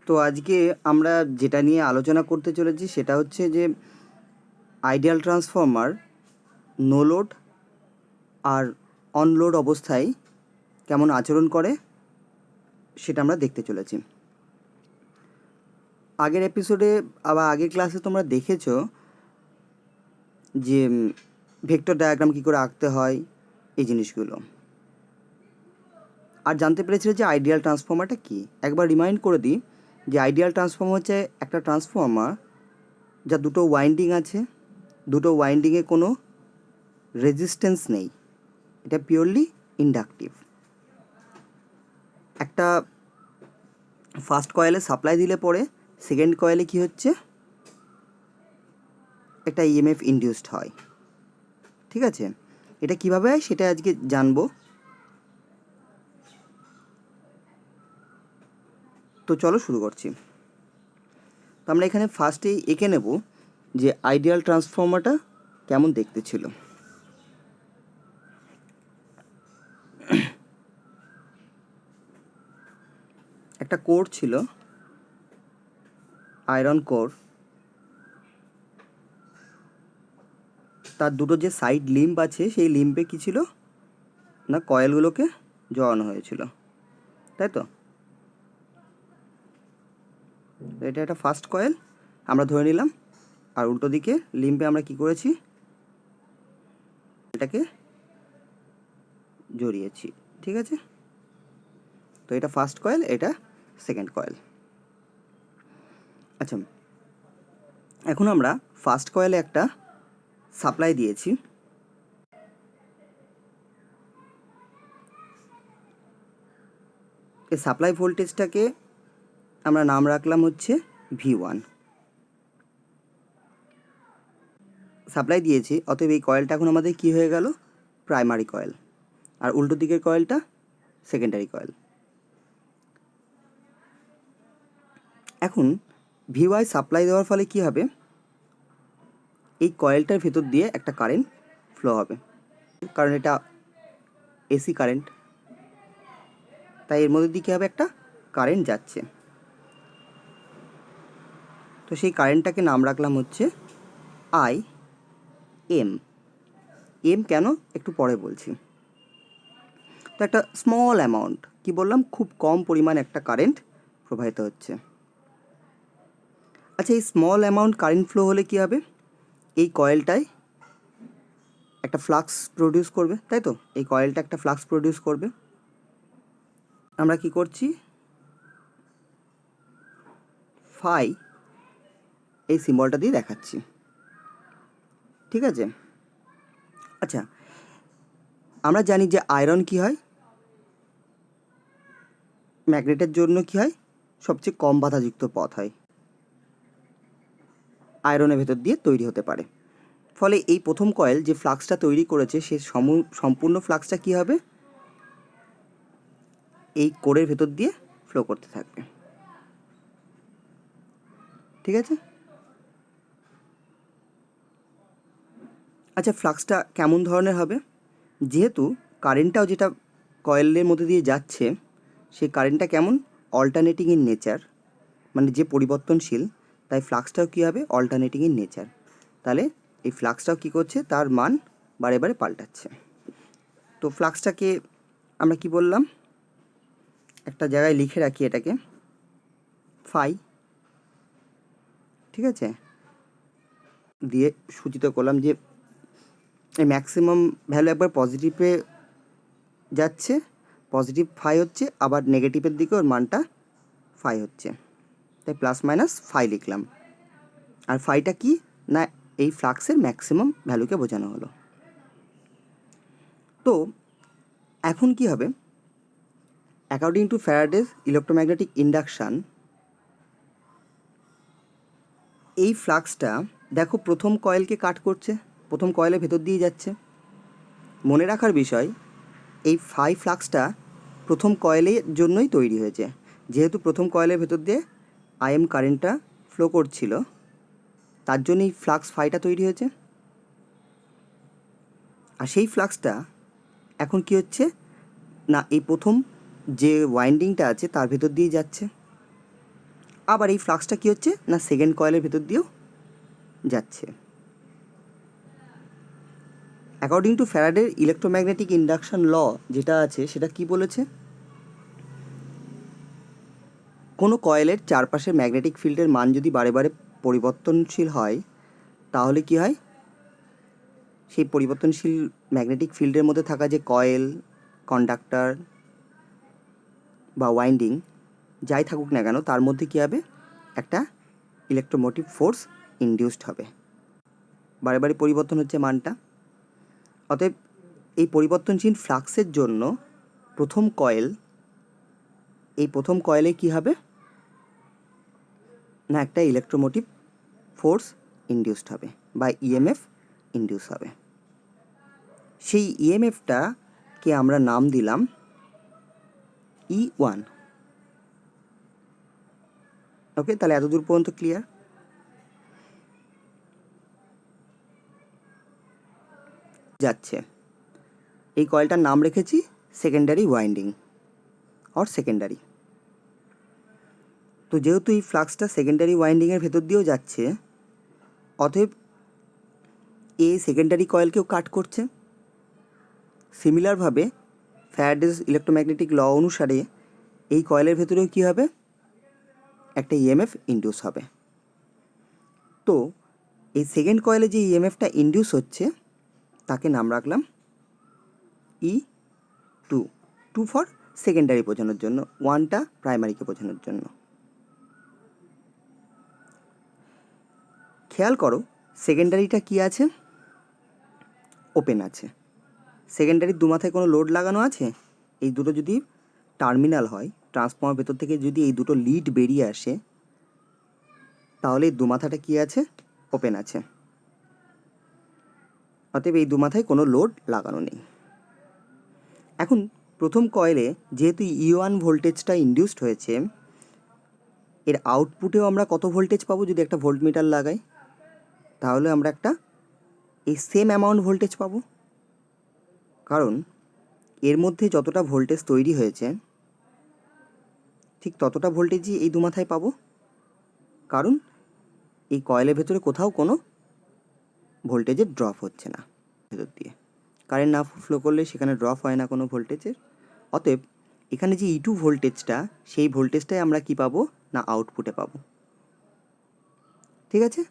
তো আজকে আমরা যেটা নিয়ে আলোচনা করতে চলেছি সেটা হচ্ছে যে আইডিয়াল ট্রান্সফর্মার নো লোড আর অন লোড অবস্থায় কেমন আচরণ করে সেটা আমরা দেখতে চলেছি। আগের এপিসোডে আবার আগের ক্লাসে তোমরা দেখেছো যে ভেক্টর ডায়াগ্রাম কী করে আঁকতে হয় এই জিনিসগুলো, আর জানতে পেরেছিলে যে আইডিয়াল ট্রান্সফর্মারটা কী। একবার রিমাইন্ড করে দিই যে আইডিয়াল ট্রান্সফর্মার হচ্ছে একটা ট্রান্সফর্মার যা দুটো ওয়াইন্ডিং আছে, দুটো ওয়াইন্ডিংয়ে কোনো রেজিস্ট্যান্স নেই, এটা পিওরলি ইন্ডাকটিভ। একটা ফার্স্ট কয়েলে সাপ্লাই দিলে পরে সেকেন্ড কয়েলে কি হচ্ছে, একটা ইএমএফ ইনডিউসড হয়। ঠিক আছে, এটা কিভাবে হয় সেটা আজকে জানবো। তো চলো শুরু করছি। তো আমরা এখানে ফার্স্টেই এঁকে নেব যে আইডিয়াল ট্রান্সফর্মারটা কেমন দেখতে ছিল। একটা কোর ছিল, আয়রন কোর, তার দুটো যে সাইড লিম্ব আছে সেই লিম্বে কী ছিল না, কয়েলগুলোকে জড়ানো হয়েছিল, তাই তো। এটা একটা ফার্স্ট কয়েল আমরা ধরে নিলাম, আর উল্টো দিকে লিম্বে আমরা কি করেছি, এটাকে জড়িয়েছি। ঠিক আছে, তো এটা ফার্স্ট কয়েল, এটা সেকেন্ড কয়েল। আচ্ছা, এখন আমরা ফার্স্ট কয়েলে একটা সাপ্লাই দিয়েছি, এই সাপ্লাই ভোল্টেজটাকে আমরা নাম রাখলাম হচ্ছে V1। সাপ্লাই দিয়েছি, অতএব এই কয়েলটা এখন আমাদের কি হয়ে গেল, প্রাইমারি কয়েল, আর উল্টো দিকের কয়েলটা সেকেন্ডারি কয়েল। এখন VY সাপ্লাই দেওয়ার ফলে কি হবে, এই কয়েলটার ভেতর দিয়ে একটা কারেন্ট ফ্লো হবে, কারণ এটা এসি কারেন্ট, তাই এর মধ্যে দিয়ে কী হবে, একটা কারেন্ট যাচ্ছে। তো সেই কারেন্টটাকে নাম রাখলাম হচ্ছে IM। এম কেন একটু পরে বলছি। তো একটা স্মল অ্যামাউন্ট, কি বললাম, খুব কম পরিমাণ একটা কারেন্ট প্রবাহিত হচ্ছে। আচ্ছা, এই স্মল অ্যামাউন্ট কারেন্ট ফ্লো হলে কী হবে, এই কয়েলটায় একটা ফ্লাক্স প্রডিউস করবে, তাই তো। এই কয়েলটা একটা ফ্লাক্স প্রডিউস করবে। আমরা কি করছি, ফাই এই সিম্বলটা দিয়ে দেখাচ্ছি। ঠিক আছে, আচ্ছা আমরা জানি যে আয়রন কি হয়, ম্যাগনেটের জন্য কি হয়, সবচেয়ে কম বাধাযুক্ত পথ হয়, আয়রনের ভেতর দিয়ে তৈরি হতে পারে। ফলে এই প্রথম কয়েল যে ফ্লাক্সটা তৈরি করেছে সে সম্পূর্ণ ফ্লাক্সটা কী হবে, এই কোরের ভেতর দিয়ে ফ্লো করতে থাকবে। ঠিক আছে, আচ্ছা ফ্লাক্সটা কেমন ধরনের হবে, যেহেতু কারেন্টটাও যেটা কয়েলের মধ্যে দিয়ে যাচ্ছে সেই কারেন্টটা কেমন, অল্টারনেটিং ইন নেচার, মানে যে পরিবর্তনশীল, তাই ফ্লাক্সটাও কী হবে, অল্টারনেটিং ইন নেচার। তাহলে এই ফ্লাক্সটাও কী করছে, তার মান বারে বারে পাল্টাচ্ছে। তো ফ্লাক্সটাকে আমরা কি বললাম, একটা জায়গায় লিখে রাখি এটাকে ফাই। ঠিক আছে, দিয়ে সূচিত করলাম যে এই ম্যাক্সিমাম ভ্যালু একবার পজিটিভে যাচ্ছে, পজিটিভ ফাই হচ্ছে, আবার নেগেটিভের দিকে ওর মানটা ফাই হচ্ছে, তাই প্লাস মাইনাস ফাই লিখলাম। আর ফাইটা কি না, এই ফ্লাক্সের ম্যাক্সিমাম ভ্যালুকে বোঝানো হলো। তো এখন কি হবে, অ্যাকর্ডিং টু ফ্যারাডেজ ইলেকট্রোম্যাগনেটিক ইন্ডাকশান, এই ফ্লাক্সটা দেখো প্রথম কয়েলকে কাট করছে, প্রথম কয়েলের ভেতর দিয়ে যাচ্ছে। মনে রাখার বিষয়, এই ফাই ফ্লাক্সটা প্রথম কয়েলের জন্যই তৈরি হয়েছে, যেহেতু প্রথম কয়েলের ভেতর দিয়ে আইএম কারেন্টটা ফ্লো করছিল, তার জন্যই ফ্লাক্স ফাইটা তৈরি হয়েছে। আর সেই ফ্লাক্সটা এখন কি হচ্ছে না, এই প্রথম যে ওয়াইন্ডিংটা আছে তার ভেতর দিয়ে যাচ্ছে, আবার এই ফ্লাক্সটা কী হচ্ছে না সেকেন্ড কয়েলের ভেতর দিয়েও যাচ্ছে। অ্যাকর্ডিং টু ফ্যারাডের ইলেকট্রোম্যাগনেটিক ইন্ডাকশন ল যেটা আছে সেটা কি বলেছে, কোনো কয়েলের চারপাশের ম্যাগনেটিক ফিল্ডের মান যদি বারে বারে পরিবর্তনশীল হয় তাহলে কি হয়, সেই পরিবর্তনশীল ম্যাগনেটিক ফিল্ডের মধ্যে থাকা যে কয়েল, কন্ডাক্টর বা ওয়াইন্ডিং যাই থাকুক না কেন তার মধ্যে কী হবে, একটা ইলেকট্রোমোটিভ ফোর্স ইনডিউসড হবে। বারে বারে পরিবর্তন হচ্ছে মানটা। অতএব এই পরিবর্তনশীল ফ্লাক্সের জন্য প্রথম কয়েলে কী হবে না একটা ইলেকট্রোমোটিভ ফোর্স ইনডিউসড হবে বা ইএমএফ ইনডিউস হবে। সেই ইএমএফটাকে আমরা নাম দিলাম E1। ওকে, তাহলে এতদূর পর্যন্ত ক্লিয়ার? যাচ্ছে এই কয়েলটার নাম রেখেছি সেকেন্ডারি ওয়াইন্ডিং অর সেকেন্ডারি। তো যেহেতু এই ফ্লাক্সটা সেকেন্ডারি ওয়াইন্ডিংয়ের ভেতর দিয়েও যাচ্ছে, অতএব এই সেকেন্ডারি কয়েলকেও কাট করছে। সিমিলারভাবে ফ্যারাডেজ ইলেকট্রোম্যাগনেটিক ল অনুসারে এই কয়েলের ভেতরেও কী হবে, একটা ইএমএফ ইনডিউস হবে। তো এই সেকেন্ড কয়েলে যে ইএমএফটা ইনডিউস হচ্ছে তাকে নাম রাখলাম E2, 2 ফর সেকেন্ডারি বোঝানোর জন্য, 1টা প্রাইমারিকে বোঝানোর জন্য। খেয়াল করো সেকেন্ডারিটা কি আছে, ওপেন আছে। সেকেন্ডারির দুমাথায় কোনো লোড লাগানো আছে, এই দুটো যদি টার্মিনাল হয়, ট্রান্সফর্মার ভেতর থেকে যদি এই দুটো লিড বেরিয়ে আসে তাহলে এই দুমাথাটা কি আছে, ওপেন আছে। অতএব এই দুমাথায় কোনো লোড লাগানো নেই। এখন প্রথম কয়েলে যেহেতু E1 ভোল্টেজটা ইনডিউসড হয়েছে, এর আউটপুটেও আমরা কত ভোল্টেজ পাবো, যদি একটা ভোল্টমিটার লাগাই তাহলে আমরা একটা এই সেম অ্যামাউন্ট ভোল্টেজ পাবো। কারণ এর মধ্যে যতটা ভোল্টেজ তৈরি হয়েছে ঠিক ততটা ভোল্টেজই এই দুমাথায় পাবো, কারণ এই কয়েলের ভেতরে কোথাও কোনো ভোল্টেজের ড্রপ হচ্ছে না। ভেতর দিয়ে কারেন্ট না ফ্লো করলে সেখানে ড্রপ হয় না কোনো ভোল্টেজের। অতএব এখানে যে E2 ভোল্টেজটা, সেই ভোল্টেজটাই আমরা কি পাবো না আউটপুটে পাবো। ঠিক আছে,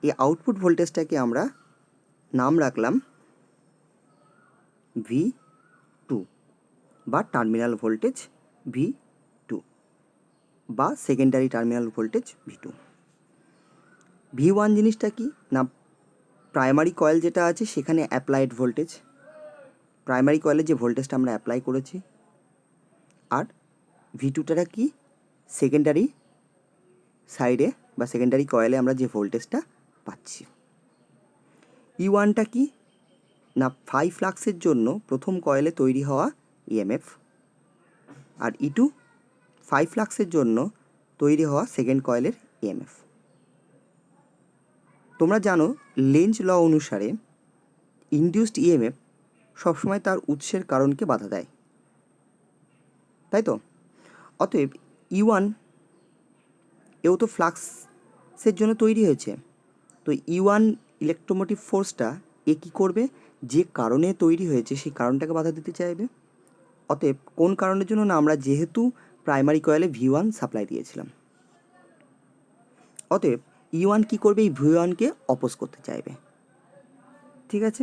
এই আউটপুট ভোল্টেজটাকে আমরা নাম রাখলাম V2 বা টার্মিনাল ভোল্টেজ V2 বা secondary terminal voltage V2। V1 জিনিসটা কি না প্রাইমারি কয়েল যেটা আছে সেখানে অ্যাপ্লাইড ভোল্টেজ, প্রাইমারি কয়েলে যে ভোল্টেজটা আমরা অ্যাপ্লাই করেছি। আর V2টা কি সেকেন্ডারি সাইডে বা সেকেন্ডারি কয়েলে আমরা যে ভোল্টেজটা পাচ্ছি। E1টা কি না 5 ফ্লাক্সের জন্য প্রথম কয়েলে তৈরি হওয়া ইএমএফ, আর E2 5 ফ্লাক্সের জন্য তৈরি হওয়া সেকেন্ড কয়েলের ইএমএফ। তোমরা জানো লেঞ্জ ল অনুসারে ইনডিউসড ইএমএফ সবসময় তার উৎসের কারণকে বাধা দেয়, তাই তো? অতএব E1 এও তো ফ্লাক্সের জন্য তৈরি হয়েছে। তো E1 ইলেকট্রোমোটিভ ফোর্সটা এ কী করবে, যে কারণে তৈরি হয়েছে সেই কারণটাকে বাধা দিতে চাইবে। অতএব কোন কারণের জন্য না আমরা যেহেতু প্রাইমারি কয়েলে V1 সাপ্লাই দিয়েছিলাম, অতএব E1 কী করবে, এই V1কে অপোজ করতে চাইবে। ঠিক আছে,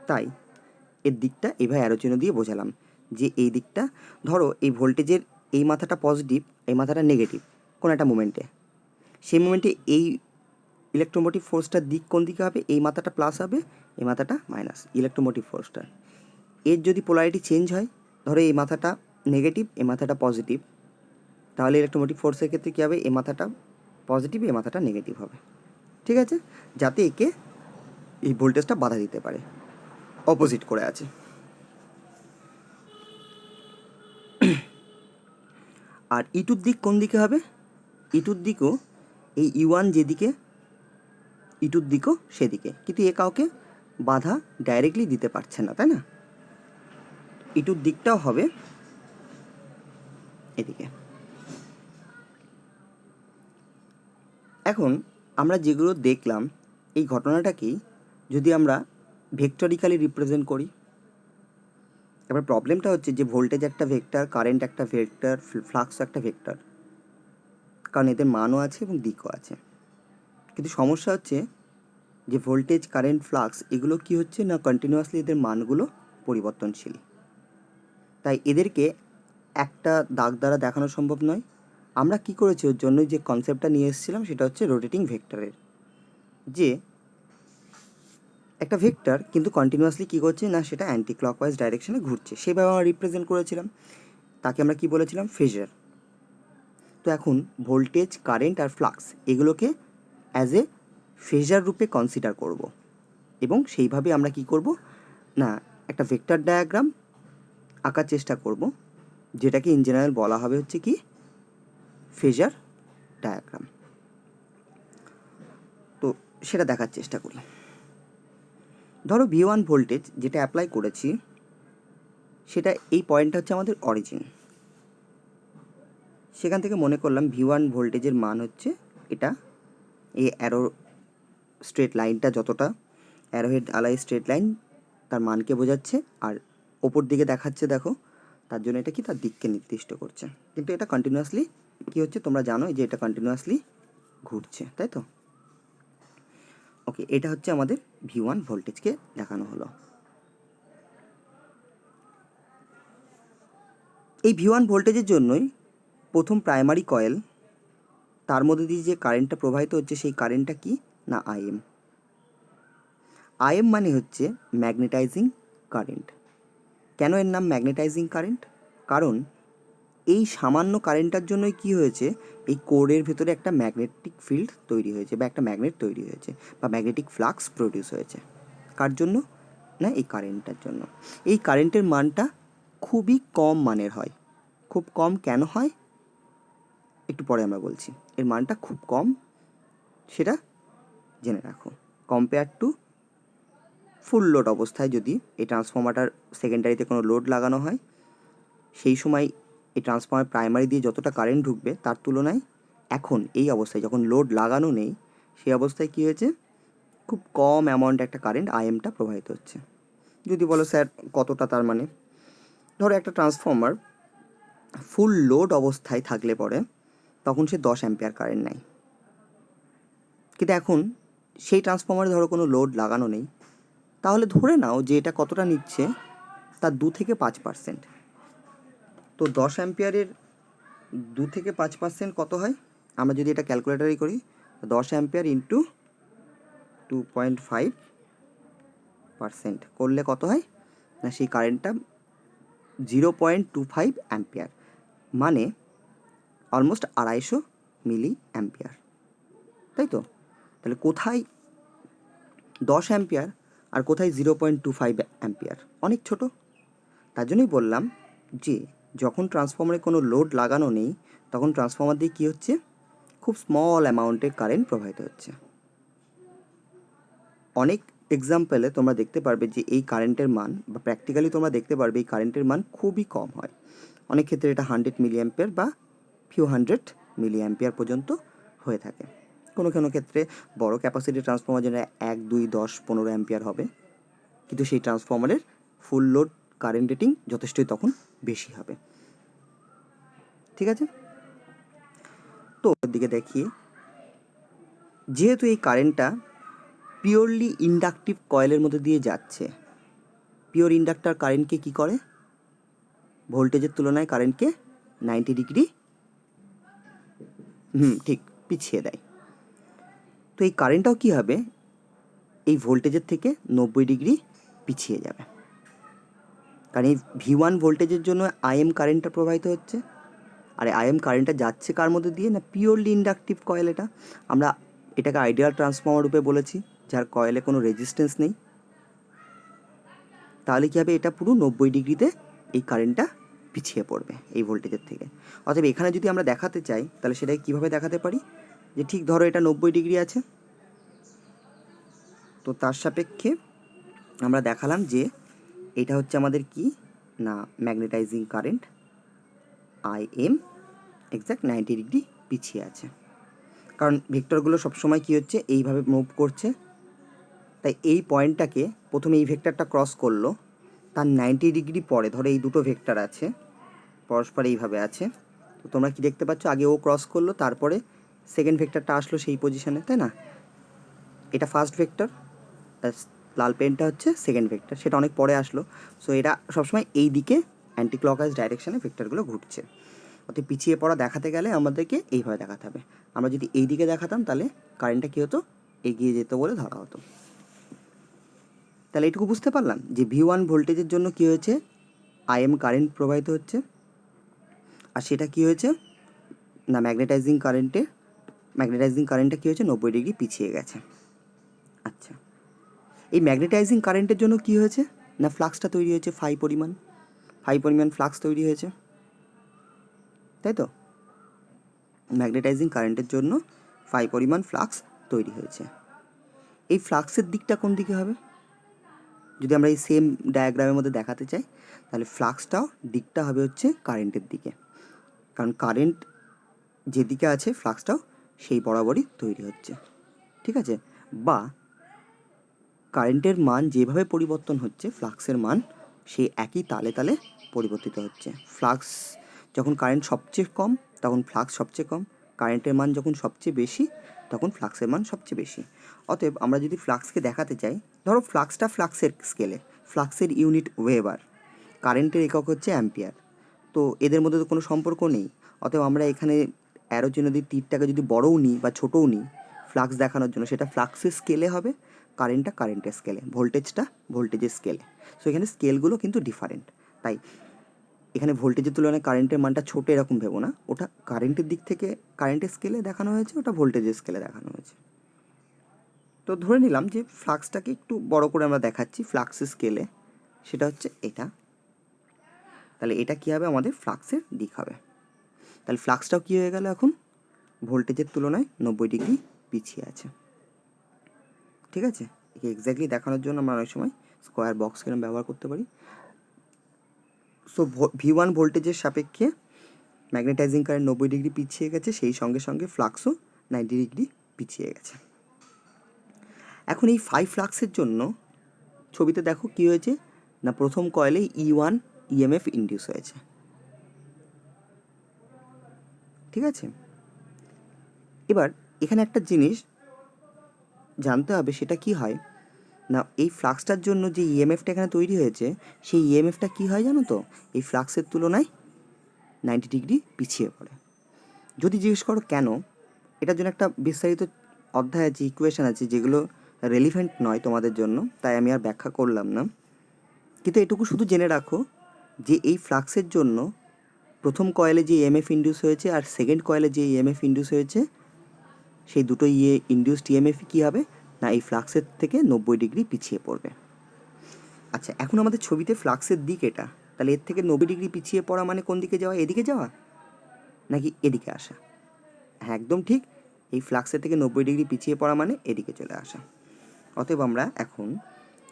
তাই এর দিকটা এভাবে অ্যারো চিহ্ন দিয়ে বোঝালাম যে এই দিকটা, ধরো এই ভোল্টেজের এই মাথাটা পজিটিভ, এই মাথাটা নেগেটিভ কোনো একটা মোমেন্টে, সেই মোমেন্টে এই ইলেকট্রোমোটিভ ফোর্সটার দিক কোন দিকে হবে, এই মাথাটা প্লাস হবে, এই মাথাটা মাইনাস। ইলেকট্রোমোটিভ ফোর্সটা এর যদি পোলারিটি চেঞ্জ হয়, ধরো এই মাথাটা নেগেটিভ, এই মাথাটা পজিটিভ, তাহলে ইলেকট্রোমোটিভ ফোর্সের ক্ষেত্রে কী হবে, এই মাথাটা পজিটিভ, এই মাথাটা নেগেটিভ হবে। ঠিক আছে, যাতে একে এই ভোল্টেজটা বাধা দিতে পারে, অপোজিট করে আছে। আর E2 দিক কোন দিকে হবে, E2 দিকও এই E1 যেদিকে, E2 দিকও সেদিকে, কিন্তু এ কাউকে বাধা ডাইরেক্টলি দিতে পারছে না, তাই না? E2 দিকটাও হবে এদিকে। এখন আমরা যেগুলো দেখলাম এই ঘটনাটাকেই যদি আমরা ভেক্টরিক্যালি রিপ্রেজেন্ট করি, এবার প্রবলেমটা হচ্ছে যে ভোল্টেজ একটা ভেক্টর, কারেন্ট একটা ভেক্টর, ফ্লাক্স একটা ভেক্টর, কারণ এদের মানও আছে এবং দিকও আছে। কিন্তু সমস্যা হচ্ছে যে ভোল্টেজ, কারেন্ট, ফ্লাক্স এগুলো কি হচ্ছে না কন্টিনিউয়াসলি এদের মানগুলো পরিবর্তনশীল, তাই এদেরকে একটা দাগ দ্বারা দেখানো সম্ভব নয়। আমরা কি করেছি ওর জন্য যে কনসেপ্টটা নিয়ে এসেছিলাম সেটা হচ্ছে রোটেটিং ভেক্টরের, যে একটা ভেক্টর কিন্তু কন্টিনিউয়াসলি কী করছে না সেটা অ্যান্টি ক্লকওয়াইজ ডাইরেকশনে ঘুরছে, সেভাবে আমরা রিপ্রেজেন্ট করেছিলাম, তাকে আমরা কি বলেছিলাম ফেজার। তো এখন ভোল্টেজ, কারেন্ট আর ফ্লাক্স এগুলোকে অ্যাজ এ ফেজার রূপে কনসিডার করব, এবং সেইভাবে আমরা কি করব না একটা ভেক্টর ডায়াগ্রাম আঁকার চেষ্টা করব, যেটাকে ইন জেনারেল বলা হবে হচ্ছে কি ফেজার ডায়াগ্রাম। তো সেটা দেখার চেষ্টা করি। ধরো V1 ভোল্টেজ যেটা অ্যাপ্লাই করেছি সেটা এই পয়েন্টটা হচ্ছে আমাদের অরিজিন। সেখান থেকে মনে করলাম V1 ভোল্টেজের মান হচ্ছে এটা, এই অ্যারো স্ট্রেট লাইনটা যতটা অ্যারোহেড আলাই স্ট্রেট লাইন তার মানকে বোঝাচ্ছে, আর ওপর দিকে দেখাচ্ছে দেখো, তার জন্য এটা কি তার দিককে নির্দিষ্ট করছে। কিন্তু এটা কন্টিনিউয়াসলি কি হচ্ছে তোমরা জানো যে এটা কন্টিনিউয়াসলি ঘুরছে, তাই তো? ওকে, এটা হচ্ছে আমাদের V1 ভোল্টেজকে দেখানো হলো। এই V1 ভোল্টেজের জন্যই প্রথম প্রাইমারি কয়েল, তার মধ্যে দিয়ে যে কারেন্টটা প্রবাহিত হচ্ছে সেই কারেন্টটা কি না IM। IM মানে হচ্ছে ম্যাগনেটাইজিং কারেন্ট। কেন এর নাম ম্যাগনেটাইজিং কারেন্ট? কারণ এই সামান্য কারেন্টটার জন্যই কি হয়েছে, এই কোরের ভেতরে একটা ম্যাগনেটিক ফিল্ড তৈরি হয়েছে বা একটা ম্যাগনেট তৈরি হয়েছে বা ম্যাগনেটিক ফ্লাক্স প্রডিউস হয়েছে। কার জন্য না এই কারেন্টটার জন্য। এই কারেন্টের মানটা খুবই কম মানের হয়। খুব কম কেন হয় একটু পরে আমরা বলছি। এর মানটা খুব কম সেটা জেনে রাখো, কম্পেয়ার টু ফুল লোড অবস্থায় যদি এই ট্রান্সফর্মারটার সেকেন্ডারিতে কোনো লোড লাগানো হয়, সেই সময় এই ট্রান্সফর্মার প্রাইমারি দিয়ে যতটা কারেন্ট ঢুকবে তার তুলনায় এখন এই অবস্থায় যখন লোড লাগানো নেই সেই অবস্থায় কী হয়েছে, খুব কম অ্যামাউন্ট একটা কারেন্ট IMটা প্রবাহিত হচ্ছে। যদি বলো স্যার কতটা, তার মানে ধরো একটা ট্রান্সফর্মার ফুল লোড অবস্থায় থাকলে পরে তখন সে 10 অ্যাম্পিয়ার কারেন্ট নেয়, কিন্তু এখন সেই ট্রান্সফর্মারে ধরো কোনো লোড লাগানো নেই, তাহলে ধরে নাও যে এটা কতটা নিচ্ছে তার 2 থেকে 5%। তো 10 অ্যাম্পিয়ারের 2 থেকে 5% কত হয়, আমরা যদি এটা ক্যালকুলেটারই করি 10 অ্যাম্পিয়ার ইন্টু 2.5% করলে কত হয় না সেই কারেন্টটা 0.25 অ্যাম্পিয়ার, মানে অলমোস্ট 250 মিলি অ্যাম্পিয়ার, তাই তো? তাহলে কোথায় 10 অ্যাম্পিয়ার আর কোথায় 0.25 অ্যাম্পিয়ার, অনেক ছোট। তার জন্যই বললাম যে যখন ট্রান্সফর্মারে কোনো লোড লাগানো নেই তখন ট্রান্সফর্মার দিয়ে কী হচ্ছে, খুব স্মল অ্যামাউন্টের কারেন্ট প্রবাহিত হচ্ছে। অনেক এক্সাম্পলে তোমরা দেখতে পারবে যে এই কারেন্টের মান বা প্র্যাকটিক্যালি তোমরা দেখতে পারবে এই কারেন্টের মান খুবই কম হয়। অনেক ক্ষেত্রে এটা 100 মিলি অ্যাম্পিয়ার বা ফিউ হান্ড্রেড মিলি অ্যাম্পিয়ার পর্যন্ত হয়ে থাকে। কোনো কোনো ক্ষেত্রে বড় ক্যাপাসিটি ট্রান্সফর্মার যেটা 1, 2, 10, 15 অ্যাম্পিয়ার হবে, কিন্তু সেই ট্রান্সফর্মারের ফুল লোড কারেন্ট রেটিং যথেষ্টই তখন বেশি হবে। ঠিক আছে, তো ওর দিকে দেখি, যেহেতু এই কারেন্টটা পিওরলি ইন্ডাকটিভ কয়েলের মধ্যে দিয়ে যাচ্ছে, পিওর ইন্ডাক্টর কারেন্টকে কী করে, ভোল্টেজের তুলনায় কারেন্টকে 90 ডিগ্রি ঠিক পিছিয়ে দেয়। তো এই কারেন্টটাও কী হবে, এই ভোল্টেজের থেকে 90 ডিগ্রি পিছিয়ে যাবে, কারণ এই V1 ভোল্টেজের জন্য IM কারেন্টটা প্রবাহিত হচ্ছে, আর IM কারেন্টটা যাচ্ছে কার মধ্যে দিয়ে না পিওরলি ইন্ডাকটিভ কয়েল। এটা আমরা এটাকে আইডিয়াল ট্রান্সফর্মার রূপে বলেছি, যার কয়েলে কোনো রেজিস্ট্যান্স নেই। তাহলে কী হবে, এটা পুরো 90 ডিগ্রিতে এই কারেন্টটা পিছিয়ে পড়বে এই ভোল্টেজের থেকে। অতএব এখানে যদি আমরা দেখাতে চাই তাহলে সেটাকে কীভাবে দেখাতে পারি, যে ঠিক ধরো এটা 90 ডিগ্রি আছে, তো তার সাপেক্ষে আমরা দেখালাম যে এটা হচ্ছে আমাদের কি না magnetizing current IM exact 90 degree পিছিয়ে আছে। কারণ ভেক্টরগুলো সবসময় কী হচ্ছে, এইভাবে মুভ করছে। তাই এই পয়েন্টটাকে প্রথমে এই ভেক্টরটা ক্রস করলো, তার 90 ডিগ্রি পরে ধরো এই দুটো ভেক্টর আছে পরস্পর এইভাবে আছে, তো তোমরা কি দেখতে পাচ্ছ, আগে ও ক্রস করলো, তারপরে সেকেন্ড ভেক্টরটা আসলো সেই পজিশনে, তাই না? এটা ফার্স্ট ভেক্টর, লাল পেনটা হচ্ছে সেকেন্ড ভেক্টর, সেটা অনেক পরে আসলো। সো এটা সবসময় এই দিকে অ্যান্টি ক্লকওয়াইজ ডাইরেকশানে ভেক্টরগুলো ঘুরছে। অর্থাৎ পিছিয়ে পড়া দেখাতে গেলে আমাদেরকে এইভাবে দেখাতে হবে। আমরা যদি এই দিকে দেখাতাম তাহলে কারেন্টটা কী হতো, এগিয়ে যেত বলে ধরা হতো। তাহলে এটুকু বুঝতে পারলাম যে V1 ভোল্টেজের জন্য কী হয়েছে, IM কারেন্ট প্রবাহিত হচ্ছে, আর সেটা কী হয়েছে না, ম্যাগনেটাইজিং কারেন্টটা কী হয়েছে, 90 ডিগ্রি পিছিয়ে গেছে। আচ্ছা, এই ম্যাগনেটাইজিং কারেন্টের জন্য কী হয়েছে না, ফ্লাক্সটা তৈরি হয়েছে, ফাই পরিমাণ ফ্লাক্স তৈরি হয়েছে, তাই তো? ম্যাগনেটাইজিং কারেন্টের জন্য ফাই পরিমাণ ফ্লাক্স তৈরি হয়েছে। এই ফ্লাক্সের দিকটা কোন দিকে হবে, যদি আমরা এই সেম ডায়াগ্রামের মধ্যে দেখাতে চাই, তাহলে ফ্লাক্সটাও দিকটা হবে হচ্ছে কারেন্টের দিকে, কারণ কারেন্ট যেদিকে আছে ফ্লাক্সটাও সেই বরাবরই তৈরি হচ্ছে, ঠিক আছে? বা কারেন্টের মান যেভাবে পরিবর্তন হচ্ছে, ফ্লাক্সের মান সেই একই তালে তালে পরিবর্তিত হচ্ছে। ফ্লাক্স যখন কারেন্ট সবচেয়ে কম তখন ফ্লাক্স সবচেয়ে কম, কারেন্টের মান যখন সবচেয়ে বেশি তখন ফ্লাক্সের মান সবচেয়ে বেশি। অতএব আমরা যদি ফ্লাক্সকে দেখাতে চাই, ধরো ফ্লাক্সটা ফ্লাক্সের স্কেলে, ফ্লাক্সের ইউনিট ওয়েবার, কারেন্টের একক হচ্ছে অ্যাম্পিয়ার, তো এদের মধ্যে তো কোনো সম্পর্ক নেই। অতএব আমরা এখানে অ্যারোর চিহ্ন দিয়ে তীরটাকে যদি বড়ও নিই বা ছোটও নিই ফ্লাক্স দেখানোর জন্য, সেটা ফ্লাক্সের স্কেলে হবে, কারেন্টটা কারেন্টের স্কেলে, ভোল্টেজটা ভোল্টেজের স্কেলে। সো এখানে স্কেলগুলো কিন্তু ডিফারেন্ট। তাই এখানে ভোল্টেজের তুলনায় কারেন্টের মানটা ছোটো এরকম ভেবো না, ওটা কারেন্টের দিক থেকে কারেন্টের স্কেলে দেখানো হয়েছে, ওটা ভোল্টেজের স্কেলে দেখানো হয়েছে। তো ধরে নিলাম যে ফ্লাক্সটাকে একটু বড় করে আমরা দেখাচ্ছি ফ্লাক্সের স্কেলে, সেটা হচ্ছে এটা। তাহলে এটা কী হবে, আমাদের ফ্লাক্সের দিক হবে। তাহলে ফ্লাক্সটাও কী হয়ে গেল, এখন ভোল্টেজের তুলনায় 90 ডিগ্রি পিছিয়ে আছে, ঠিক আছে? একে এক্স্যাক্টলি দেখানোর জন্য আমরা অনেক সময় স্কোয়ার বক্স কিরম ব্যবহার করতে পারি। সো V1 ভোল্টেজের সাপেক্ষে ম্যাগনেটাইজিং কারেন্ট 90 ডিগ্রি পিছিয়ে গেছে, সেই সঙ্গে সঙ্গে ফ্লাক্সও 90 ডিগ্রি পিছিয়ে গেছে। এখন এই ফাই ফ্লাক্সের জন্য ছবিতে দেখো কী হয়েছে না, প্রথম কয়েলে E1 EMF ইন্ডিউস হয়েছে, ঠিক আছে? এবার এখানে একটা জিনিস জানতে হবে, সেটা কি হয় না, এই ফ্লাক্সটার জন্য যে ইএমএফটা এখানে তৈরি হয়েছে, সেই ইএমএফটা কী হয় জানো তো, এই ফ্লাক্সের তুলনায় 90 ডিগ্রি পিছিয়ে পড়ে। যদি জিজ্ঞেস করো কেন, এটার জন্য একটা বিস্তারিত অধ্যায় আছে, ইকুয়েশান আছে, যেগুলো রেলিভেন্ট নয় তোমাদের জন্য, তাই আমি আর ব্যাখ্যা করলাম না। কিন্তু এটুকু শুধু জেনে রাখো যে এই ফ্লাক্সের জন্য প্রথম কয়েলে যে ইএমএফ ইন্ডিউস হয়েছে আর সেকেন্ড কয়েলে যে ইএমএফ ইন্ডিউস হয়েছে, সেই দুটো ইন্ডিউসড ইএমএফ কী হবে না, এই ফ্লাক্সের থেকে 90 ডিগ্রি পিছিয়ে পড়বে। আচ্ছা, এখন আমাদের ছবিতে ফ্লাক্সের দিক এটা, তাহলে এর থেকে 90 ডিগ্রি পিছিয়ে পড়া মানে কোন দিকে যাওয়া, এদিকে যাওয়া নাকি এদিকে আসা? হ্যাঁ, একদম ঠিক, এই ফ্লাক্সের থেকে 90 ডিগ্রি পিছিয়ে পড়া মানে এদিকে চলে আসা। অতএব আমরা এখন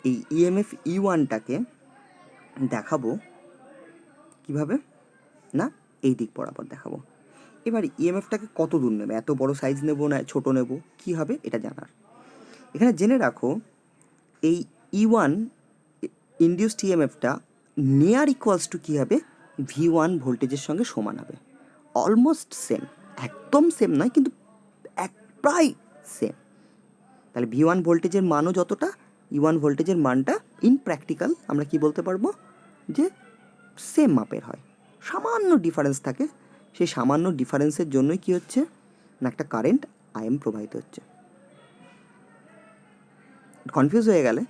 এই ইএমএফ E1টাকে দেখাবো কিভাবে না, এই দিক বরাবর দেখাবো। এবার ইএমএফটাকে কত দূর নেবে, এত বড় সাইজ নেব না ছোট নেব, কী হবে এটা জানার। এখানে জেনে রাখো এই E1 ইন্ডিউসড ইএমএফটা নিয়ার ইকুয়ালস টু কী হবে, V1 ভোল্টেজের সঙ্গে সমান হবে, অলমোস্ট সেম, একদম সেম নয় কিন্তু প্রায় সেম। তাহলে V1 ভোল্টেজের মানও যতটা, E1 ভোল্টেজের মানটা ইন প্র্যাকটিক্যাল আমরা কি বলতে পারবো যে সেম মাপের হয়, সামান্য ডিফারেন্স থাকে, সেই সামান্য ডিফারেন্সের জন্যই কী হচ্ছে না, একটা কারেন্ট IM প্রবাহিত হচ্ছে। কনফিউজ হয়ে গেলে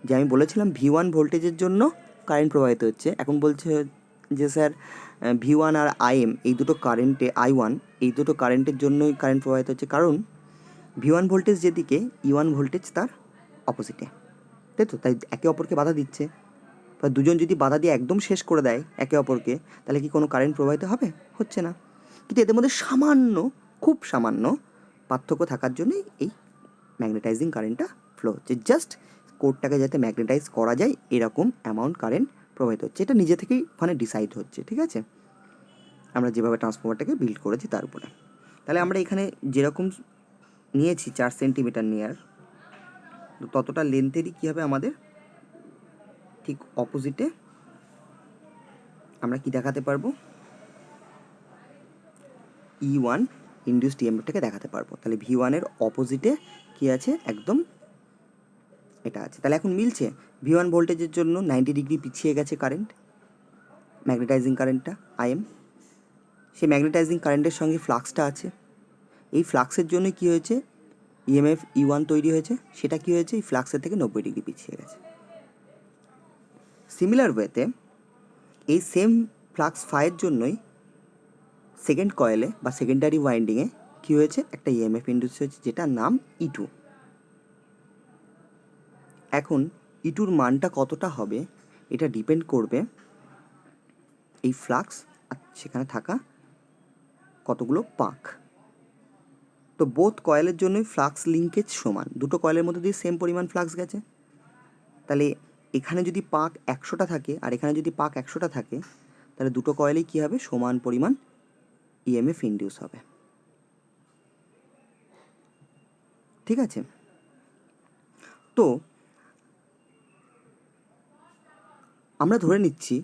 যে আমি বলেছিলাম V1 ভোল্টেজের জন্য কারেন্ট প্রবাহিত হচ্ছে, এখন বলছে যে স্যার V1 আর IM এই দুটো কারেন্টে I1 এই দুটো কারেন্টের জন্যই কারেন্ট প্রবাহিত হচ্ছে, কারণ V1 ভোল্টেজ যেদিকে E1 ভোল্টেজ তার অপোজিটে, তাই তো? তাই একে অপরকে বাধা দিচ্ছে। বা দুজন যদি বাধা দিয়ে একদম শেষ করে দেয় একে অপরকে, তাহলে কি কোনো কারেন্ট প্রবাহিত হবে? হচ্ছে না। কিন্তু এদের মধ্যে সামান্য, খুব সামান্য পার্থক্য থাকার জন্যই এই ম্যাগনেটাইজিং কারেন্টটা ফ্লো হচ্ছে, জাস্ট কোডটাকে যাতে ম্যাগনেটাইজ করা যায় এরকম অ্যামাউন্ট কারেন্ট প্রবাহিত হচ্ছে, এটা নিজে থেকেই ওখানে ডিসাইড হচ্ছে, ঠিক আছে? আমরা যেভাবে ট্রান্সফর্মারটাকে বিল্ড করেছি তার উপরে। তাহলে আমরা এখানে যেরকম নিয়েছি 4 সেন্টিমিটার নিয়ার, তো ততটা লেন্থেরই কী হবে আমাদের ঠিক অপোজিটে আমরা কি দেখাতে পারবো, E1 ইন্ডিউসড ইএমএফটাকে দেখাতে পারবো। তাহলে V1-এর অপোজিটে কী আছে, একদম এটা আছে। তাহলে এখন মিলছে, V1 ভোল্টেজের জন্য 90 ডিগ্রি পিছিয়ে গেছে কারেন্ট, ম্যাগনেটাইজিং কারেন্টটা IM। সেই ম্যাগনেটাইজিং কারেন্টের সঙ্গে ফ্লাক্সটা আছে, এই ফ্লাক্সের জন্য কী হয়েছে, ইএমএফ E1 তৈরি হয়েছে, সেটা কী হয়েছে, এই ফ্লাক্সের থেকে 90 ডিগ্রি পিছিয়ে গেছে। সিমিলার ওয়েতে এই সেম ফ্লাক্স ফাইয়ের জন্যই সেকেন্ড কয়েলে বা সেকেন্ডারি ওয়াইন্ডিংয়ে কী হয়েছে, একটা ইএমএফ ইন্ডিউস হয়েছে, যেটার নাম E2। এখন E2-র মানটা কতটা হবে এটা ডিপেন্ড করবে এই ফ্লাক্স আর সেখানে থাকা কতগুলো পাক। তো বোথ কয়েলের জন্যই ফ্লাক্স লিঙ্কেজ সমান, দুটো কয়েলের মধ্যে দিয়ে সেম পরিমাণ ফ্লাক্স গেছে। তাহলে এখানে যদি পাক 100টা থাকে আর এখানে যদি পাক 100টা থাকে, তাহলে দুটো কয়েলেই কী হবে, সমান পরিমাণ ইএমএফ ইন্ডিউস হবে। ঠিক আছে, তো আমরা ধরে নিচ্ছি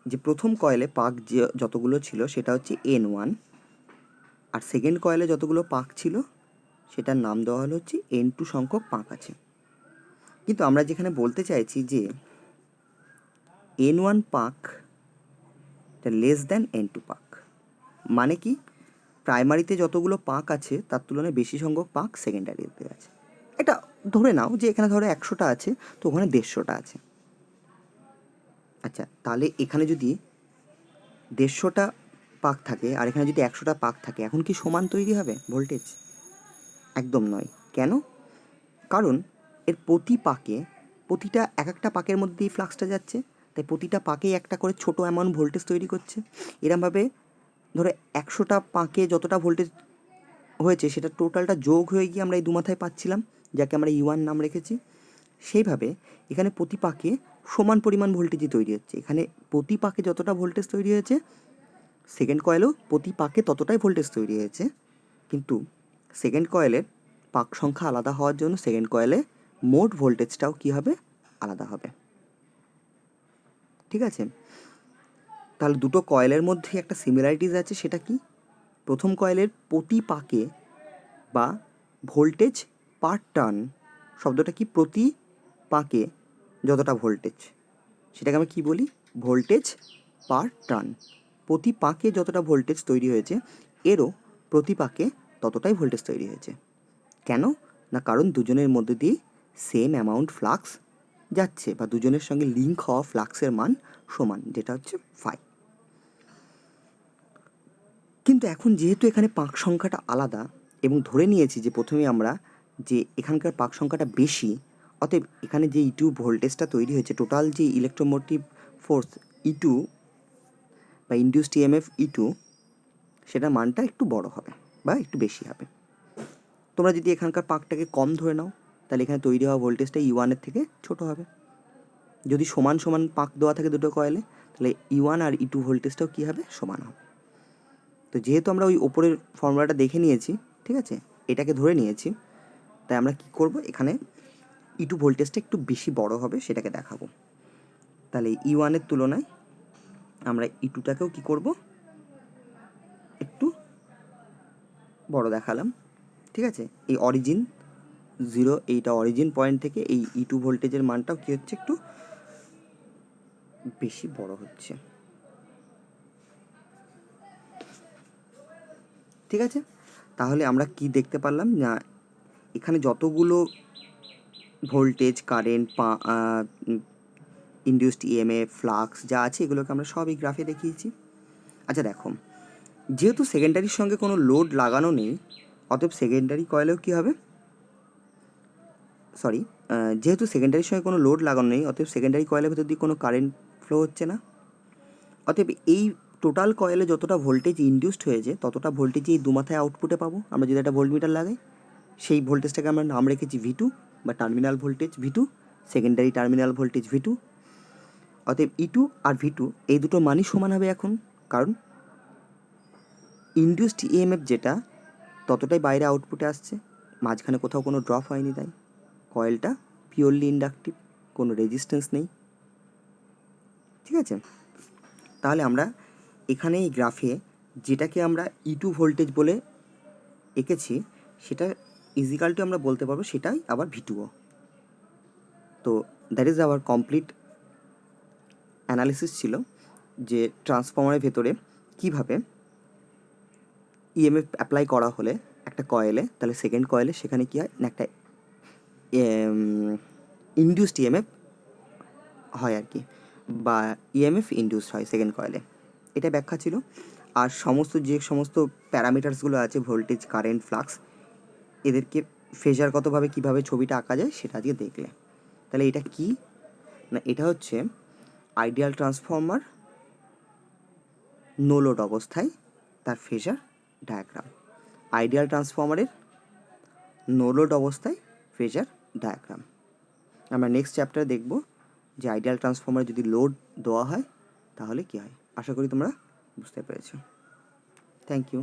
যে প্রথম কয়েলে পাক যে যতগুলো ছিল সেটা হচ্ছে N1, আর সেকেন্ড কয়েলে যতগুলো পাক ছিল সেটার নাম দেওয়া হলো হচ্ছে N2 সংখ্যক পাক আছে। কিন্তু আমরা যেখানে বলতে চাইছি যে N1 পাক লেস দ্যান N2 পাক, মানে কি, প্রাইমারিতে যতগুলো পাক আছে তার তুলনায় বেশি সংখ্যক পাক সেকেন্ডারিতে আছে। এটা ধরে নাও যে এখানে ধরো 100টা আছে, তো ওখানে 150টা আছে। আচ্ছা, তাহলে এখানে যদি 150টা পাক থাকে আর এখানে যদি 100টা পাক থাকে, এখন কি সমান তৈরি হবে ভোল্টেজ? একদম নয়। কেন? কারণ এর প্রতি পাকে, প্রতিটা এক একটা পাকের মধ্যেই ফ্লাক্সটা যাচ্ছে, তাই প্রতিটা পাকেই একটা করে ছোটো অ্যামাউন্ট ভোল্টেজ তৈরি করছে। এরমভাবে ধরো 100টা পাকে যতটা ভোল্টেজ হয়েছে সেটা টোটালটা যোগ হয়ে গিয়ে আমরা এই দুমাথায় পাচ্ছিলাম, যাকে আমরা E1 নাম রেখেছি। সেইভাবে এখানে প্রতি পাকে সমান পরিমাণ ভোল্টেজই তৈরি হচ্ছে। এখানে প্রতি পাকে যতটা ভোল্টেজ তৈরি হয়েছে, সেকেন্ড কয়েলেও প্রতি পাকে ততটাই ভোল্টেজ তৈরি হয়েছে, কিন্তু সেকেন্ড কয়েলের পাক সংখ্যা আলাদা হওয়ার জন্য সেকেন্ড কয়েলে মোট ভোল্টেজটাও কী হবে, আলাদা হবে। ঠিক আছে, তাহলে দুটো কয়েলের মধ্যে একটা সিমিলারিটিস আছে, সেটা কি, প্রথম কয়েলের প্রতি পাকে বা ভোল্টেজ পার টার্ন, শব্দটা কি, প্রতি পাকে যতটা ভোল্টেজ, সেটাকে আমরা কী বলি, ভোল্টেজ পার টার্ন। প্রতি পাকে যতটা ভোল্টেজ তৈরি হয়েছে, এরও প্রতি পাকে ততটাই ভোল্টেজ তৈরি হয়েছে। কেন না, কারণ দুজনের মধ্যে দিয়ে সেম অ্যামাউন্ট ফ্লাক্স যাচ্ছে, বা দুজনের সঙ্গে লিঙ্ক হওয়া ফ্লাক্সের মান সমান, যেটা হচ্ছে ফাই। কিন্তু এখন যেহেতু এখানে পাক সংখ্যাটা আলাদা, এবং ধরে নিয়েছি যে প্রথমে আমরা যে এখানকার পাক সংখ্যাটা বেশি, অতএব এখানে যে E2 ভোল্টেজটা তৈরি হয়েছে, টোটাল যে ইলেকট্রোমোটিভ ফোর্স E2 বা ইনডিউসড ইএমএফ E2, সেটা মানটা একটু বড় হবে বা একটু বেশি হবে। তোমরা যদি এখানকার পাকটাকে কম ধরে নাও, তাহলে এখানে তৈরি হওয়া ভোল্টেজটা E1-এর থেকে ছোট হবে। যদি সমান সমান পাক দেওয়া থাকে দুটো কয়েলে, তাহলে E1 আর E2 ভোল্টেজটাও কী হবে, সমান হবে। তো যেহেতু আমরা ওই ওপরের ফর্মুলাটা দেখে নিয়েছি, ঠিক আছে, এটাকে ধরে নিয়েছি, তাই আমরা কি করব, এখানে E2 ভোল্টেজটা একটু বেশি বড় হবে সেটাকে দেখাবো। তাহলে E1-এর তুলনায় আমরা E2টাকেও কী করব, একটু বড় দেখালাম। ঠিক আছে, এই অরিজিন 0, এইটা অরিজিন পয়েন্ট থেকে এই E2 ভোল্টেজের মানটাও কী হচ্ছে, একটু বেশি বড় হচ্ছে। ঠিক আছে, তাহলে আমরা কি দেখতে পারলাম না, এখানে যতগুলো voltage, current, induced EMF, flux যা আছে, এগুলোকে আমরা সব এই গ্রাফে দেখিয়েছি। আচ্ছা দেখো, যেহেতু সেকেন্ডারির সঙ্গে কোনো লোড লাগানো নেই, অতএব সেকেন্ডারি কয়েলেও কী হবে, যেহেতু সেকেন্ডারির সঙ্গে কোনো লোড লাগানো নেই, অতএব সেকেন্ডারি কয়েলের ভেতর দিয়ে কোনো কারেন্ট ফ্লো হচ্ছে না। অতএব এই টোটাল কয়েলে যতটা ভোল্টেজ ইনডিউসড হয়েছে, ততটা ভোল্টেজ এই দুমাথায় আউটপুটে পাবো। আমরা যদি একটা ভোল্টমিটার লাগাই, সেই ভোল্টেজটাকে আমরা নাম রেখেছি V2 বা terminal voltage V2, secondary terminal voltage V2। অতএব E2 আর V2 এই দুটো মানই সমান হবে এখন, কারণ ইনডিউসড ইএমএফ যেটা, ততটাই বাইরে আউটপুটে আসছে, মাঝখানে কোথাও কোনো ড্রপ হয়নি, তাই কয়েলটা পিওরলি ইন্ডাকটিভ, কোনো রেজিস্ট্যান্স নেই। ঠিক আছে, তাহলে আমরা এখানে এই গ্রাফে যেটাকে আমরা E2 ভোল্টেজ বলে এঁকেছি সেটা ইজিক্যাল টু আমরা বলতে পারবো সেটাই আবার V2ও। তো that is our complete analysis ছিল যে ট্রান্সফর্মারের ভেতরে কীভাবে ইএমএফ অ্যাপ্লাই করা হলে একটা কয়েলে, তাহলে সেকেন্ড কয়েলে সেখানে কী হয় না, একটা ইনডিউসড ইএমএফ হয় আর কি, বা ইএমএফ ইনডিউসড হয় সেকেন্ড কয়েলে, এটা ব্যাখ্যা ছিল। আর যে সমস্ত প্যারামিটার্সগুলো আছে, ভোল্টেজ, কারেন্ট, ফ্লাক্স, এদেরকে ফেজারগতভাবে কীভাবে ছবিটা আঁকা যায় সেটা আজকে দেখলে। তাহলে এটা কি না, এটা হচ্ছে আইডিয়াল ট্রান্সফর্মার নো লোড অবস্থায় তার ফেজার ডায়াগ্রাম। আইডিয়াল ট্রান্সফর্মারের নো লোড অবস্থায় ফেজার ডায়াগ্রাম। আমরা নেক্সট চ্যাপ্টারে দেখব যে আইডিয়াল ট্রান্সফর্মারে যদি লোড দেওয়া হয় তাহলে কী হয়। আশা করি তোমরা বুঝতে পেরেছো। Thank you.